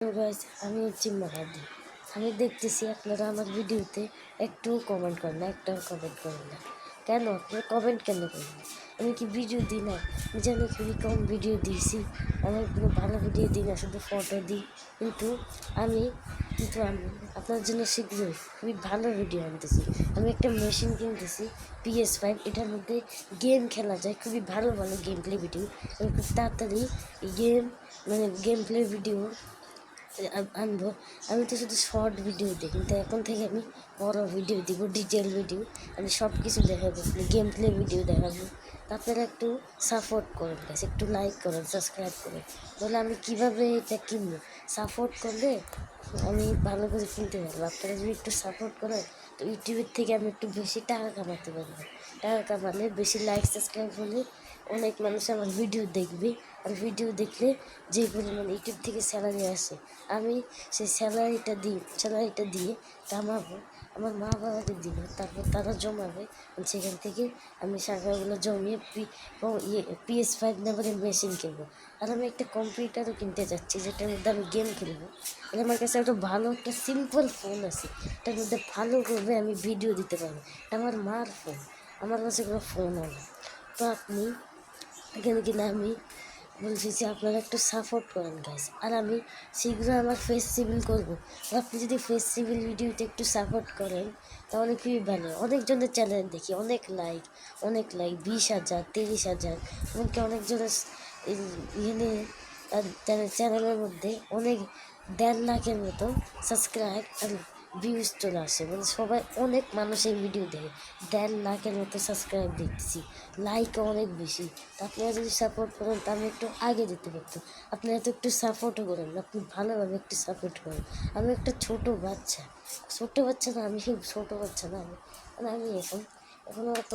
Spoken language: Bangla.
হ্যালো গাইস, আমি হচ্ছি মাহাদি। আমি দেখতেছি আপনারা আমার ভিডিওতে একটু কমেন্ট করেন না, একটাও কমেন্ট করেন না। কেন আপনারা কমেন্ট কেন করেন না? আমি কি ভিডিও দিই না? জানি খুবই কম ভিডিও দিয়েছি। আমি কোনো ভালো ভিডিও দিই না, শুধু ফটো দিই। কিন্তু আমি আপনার জন্য শীঘ্রই খুবই ভালো ভিডিও আনতেছি। আমি একটা মেশিন কিনতেছি PS5, এটার মধ্যে গেম খেলা যায়, খুবই ভালো ভালো গেম প্লে ভিডিও। আমি খুব তাড়াতাড়ি গেম প্লে ভিডিও আনবো। আমি তো শুধু শর্ট ভিডিও দিই, কিন্তু এখন থেকে আমি বড় ভিডিও দিব, ডিটেল ভিডিও। আমি সব কিছু দেখাবো, গেম প্লে ভিডিও দেখাবো। আপনারা একটু সাপোর্ট করেন গাইস, একটু লাইক করেন, সাবস্ক্রাইব করেন। বলে আমি কিভাবে এটা কিনবো? সাপোর্ট করলে আমি ভালো করে কিনতে পারবো। আপনারা যদি একটু সাপোর্ট করেন তো ইউটিউবের থেকে আমি একটু বেশি টাকা কামাতে পারবো। টাকা কামালে বেশি লাইক সাবস্ক্রাইব হলে অনেক মানুষ আমার ভিডিও দেখবে। আর ভিডিও দেখলে যে পরিমাণ ইউটিউব থেকে স্যালারি আসে, আমি সেই স্যালারিটা দিয়ে কামাবো, আমার মা বাবাকে দিব, তারপর তারা জমাবে। সেখান থেকে আমি টাকাগুলো জমিয়ে PS5 নেবারের মেশিন কিনবো। আর আমি একটা কম্পিউটারও কিনতে যাচ্ছি, যেটার মধ্যে আমি গেম খেলবো। আর আমার কাছে একটা ভালো একটা সিম্পল ফোন আছে, এটার মধ্যে ভালোভাবে আমি ভিডিও দিতে পারবো। এটা আমার মার ফোন, আমার কাছে কোনো ফোনও নেই। তো আপনি এখানে কিনা আমি বলছি যে আপনারা একটু সাপোর্ট করেন গাইস। আর আমি শীঘ্রই আমার ফেস সিভিল করবো। আর আপনি যদি ফেস সিভিল ভিডিওতে একটু সাপোর্ট করেন তাহলে খুবই ভালো। অনেকজনের চ্যানেল দেখি, অনেক লাইক 20,000 30,000, এমনকি অনেকজনের এখানে চ্যানেলের মধ্যে অনেক 1.5 লাখের মতো সাবস্ক্রাইব আর ভিউজ চলে আসে। মানে সবাই, অনেক মানুষ এই ভিডিও দেখে। 1.5 লাখের মতো সাবস্ক্রাইব দেখতেছি, লাইকও অনেক বেশি। তো আপনারা যদি সাপোর্ট করেন তা আমি একটু আগে যেতে পারতাম। আপনারা তো একটু সাপোর্টও করেন, আপনি ভালোভাবে একটু সাপোর্ট করেন। আমি একটা ছোট বাচ্চা না, আমি সেই ছোট বাচ্চা না, আমি এখন এখনও অত